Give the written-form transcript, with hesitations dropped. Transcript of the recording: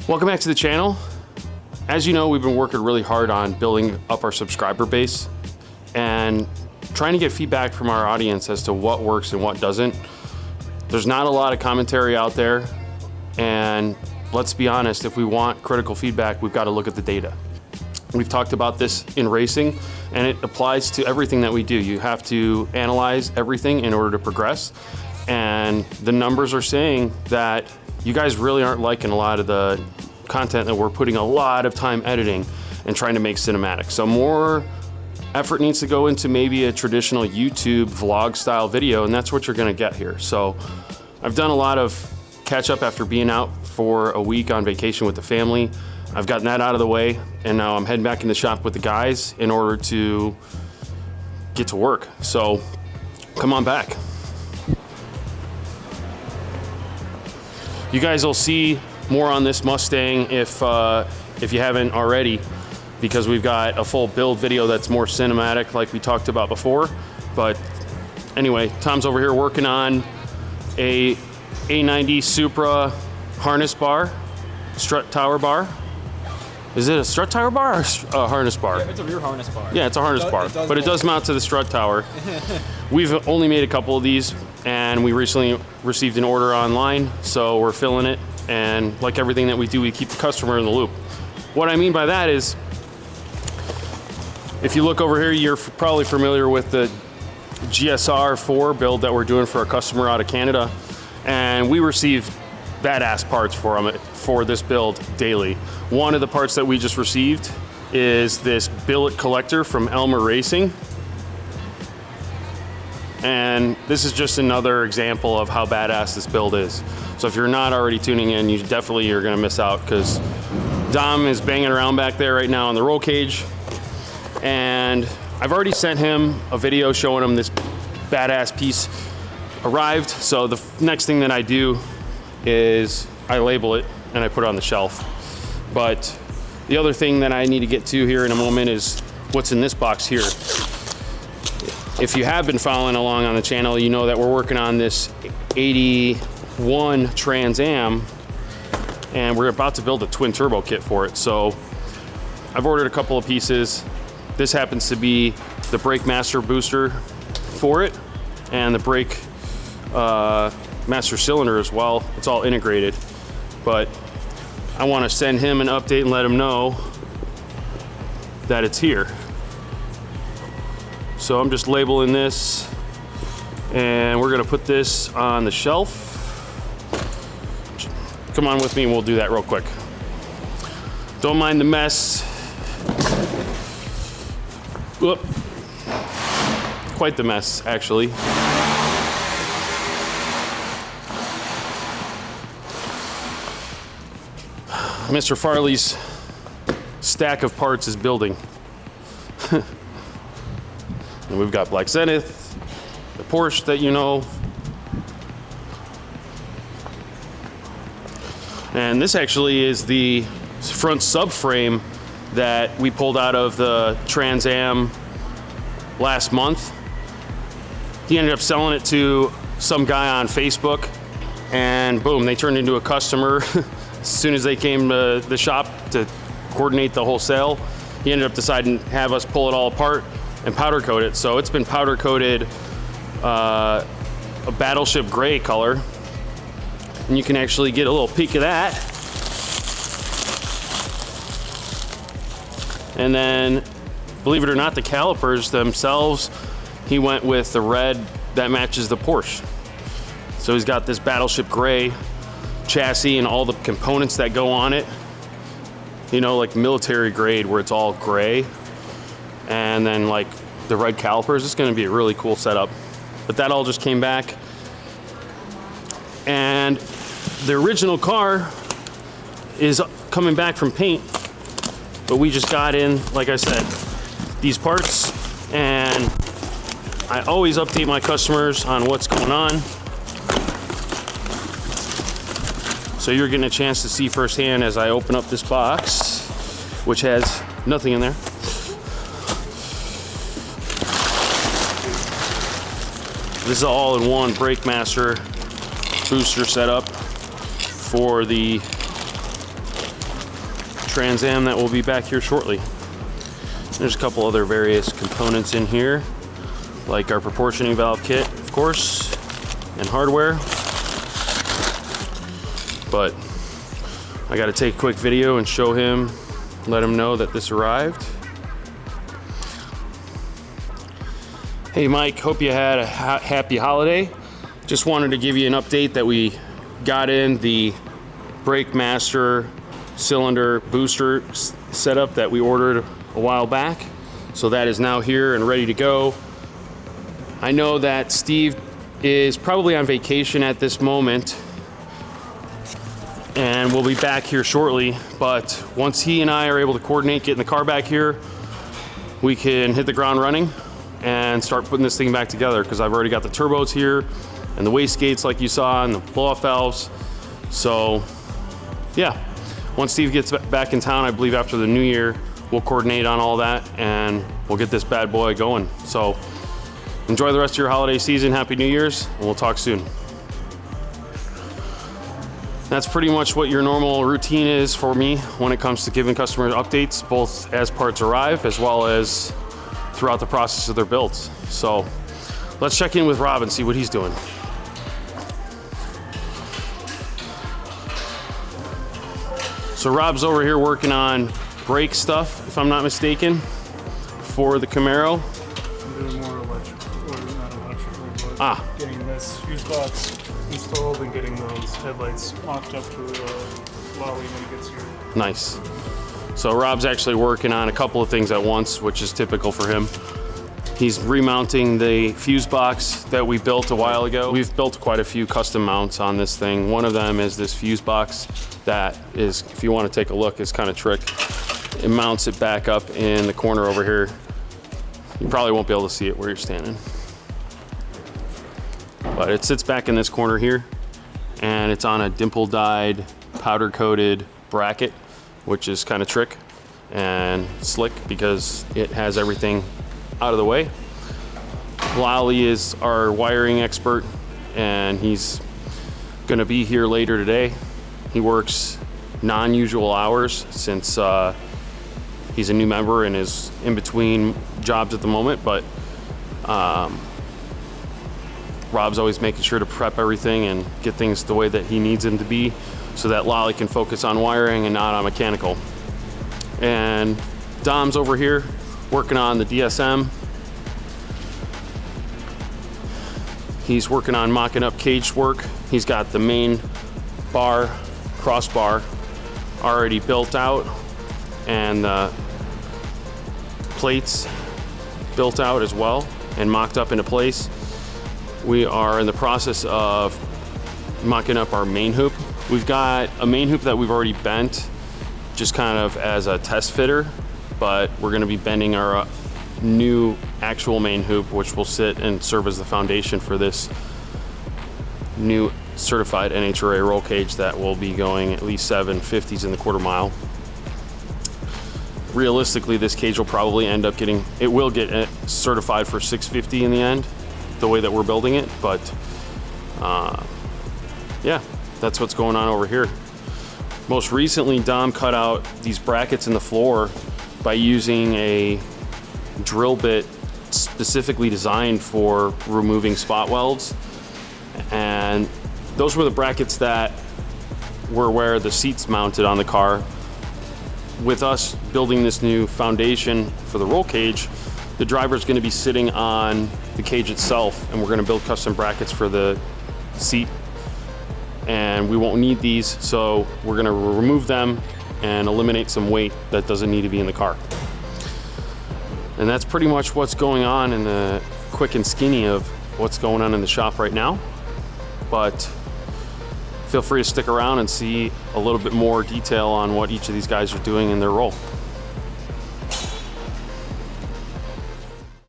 Welcome back to the channel. As you know, we've been working really hard on building up our subscriber base and trying to get feedback from our audience as to what works and what doesn't. There's not a lot of commentary out there, and let's be honest, if we want critical feedback, we've got to look at the data. We've talked about this in racing, and it applies to everything that we do. You have to analyze everything in order to progress, and the numbers are saying that you guys really aren't liking a lot of the content that we're putting a lot of time editing and trying to make cinematic. So more effort needs to go into maybe a traditional YouTube vlog style video, and that's what you're gonna get here. So I've done a lot of catch up after being out for a week on vacation with the family. I've gotten that out of the way, and now I'm heading back in the shop with the guys in order to get to work. So come on back. You guys will see more on this Mustang if you haven't already, because we've got a full build video that's more cinematic like we talked about before. But anyway, Tom's over here working on a A90 Supra harness bar, strut tower bar. Is it a strut tower bar or a harness bar? Yeah, it's a rear harness bar. Yeah, it's a harness bar, but it does mount to the strut tower. We've only made a couple of these, and we recently received an order online, so we're filling it. And like everything that we do, we keep the customer in the loop. What I mean by that is, if you look over here, you're probably familiar with the GSR-4 build that we're doing for a customer out of Canada, and we receive badass parts for this build daily. One of the parts that we just received is this billet collector from Elmer Racing. And this is just another example of how badass this build is. So if you're not already tuning in, you definitely are gonna miss out, because Dom is banging around back there right now on the roll cage. And I've already sent him a video showing him this badass piece arrived. So the next thing that I do is I label it and I put it on the shelf. But the other thing that I need to get to here in a moment is what's in this box here. If you have been following along on the channel, you know that we're working on this 81 Trans Am, and we're about to build a twin turbo kit for it. So I've ordered a couple of pieces. This happens to be the brake master booster for it, and the brake master cylinder as well. It's all integrated, but I want to send him an update and let him know that it's here. So I'm just labeling this, and we're gonna put this on the shelf. Come on with me and we'll do that real quick. Don't mind the mess. Whoop. Quite the mess, actually. Mr. Farley's stack of parts is building. And we've got Black Zenith, the Porsche that you know. And this actually is the front subframe that we pulled out of the Trans Am last month. He ended up selling it to some guy on Facebook, and boom, they turned into a customer. As soon as they came to the shop to coordinate the whole sale, he ended up deciding to have us pull it all apart and powder coat it. So it's been powder coated a battleship gray color, and you can actually get a little peek of that. And then, believe it or not, the calipers themselves, he went with the red that matches the Porsche. So he's got this battleship gray chassis and all the components that go on it, you know, like military grade where it's all gray, and then like the red calipers. It's going to be a really cool setup. But that all just came back, and the original car is coming back from paint, but we just got in, like I said, these parts, and I always update my customers on what's going on. So you're getting a chance to see firsthand as I open up this box, which has nothing in there. This is all-in-one brake master booster setup for the Trans Am that will be back here shortly. There's a couple other various components in here, like our proportioning valve kit, of course, and hardware. But I got to take a quick video and show him, let him know that this arrived. Hey Mike, hope you had a happy holiday. Just wanted to give you an update that we got in the Brake Master cylinder booster setup that we ordered a while back. So that is now here and ready to go. I know that Steve is probably on vacation at this moment and we'll be back here shortly, but once he and I are able to coordinate getting the car back here, we can hit the ground running and start putting this thing back together, because I've already got the turbos here and the wastegates like you saw and the blow-off valves. So yeah, once Steve gets back in town, I believe after the new year, we'll coordinate on all that and we'll get this bad boy going. So enjoy the rest of your holiday season. Happy New Year's, and we'll talk soon. That's pretty much what your normal routine is for me when it comes to giving customers updates, both as parts arrive as well as throughout the process of their builds. So let's check in with Rob and see what he's doing. So Rob's over here working on brake stuff, if I'm not mistaken, for the Camaro. I'm doing more electrical, or not electrical, but getting this fuse box installed and getting those headlights mocked up to Lolly when he gets here. Nice. So Rob's actually working on a couple of things at once, which is typical for him. He's remounting the fuse box that we built a while ago. We've built quite a few custom mounts on this thing. One of them is this fuse box that is, if you want to take a look, is kind of trick. It mounts it back up in the corner over here. You probably won't be able to see it where you're standing, but it sits back in this corner here, and it's on a dimple dyed, powder coated bracket, which is kind of trick and slick because it has everything out of the way. Lally is our wiring expert, and he's gonna be here later today. He works non-usual hours since he's a new member and is in between jobs at the moment, but Rob's always making sure to prep everything and get things the way that he needs them to be so that Lolly can focus on wiring and not on mechanical. And Dom's over here working on the DSM. He's working on mocking up cage work. He's got the main bar, crossbar already built out and the plates built out as well and mocked up into place. We are in the process of mocking up our main hoop. We've got a main hoop that we've already bent just kind of as a test fitter, but we're going to be bending our new actual main hoop, which will sit and serve as the foundation for this new certified NHRA roll cage that will be going at least 750s in the quarter mile. Realistically, this cage will probably end up getting, it will get certified for 650 in the end, the way that we're building it, but yeah, that's what's going on over here. Most recently, Dom cut out these brackets in the floor by using a drill bit specifically designed for removing spot welds, and those were the brackets that were where the seats mounted on the car. With us building this new foundation for the roll cage, the driver's going to be sitting on the cage itself, and we're going to build custom brackets for the seat, and we won't need these, so we're going to remove them and eliminate some weight that doesn't need to be in the car. And that's pretty much what's going on in the quick and skinny of what's going on in the shop right now. But feel free to stick around and see a little bit more detail on what each of these guys are doing in their role.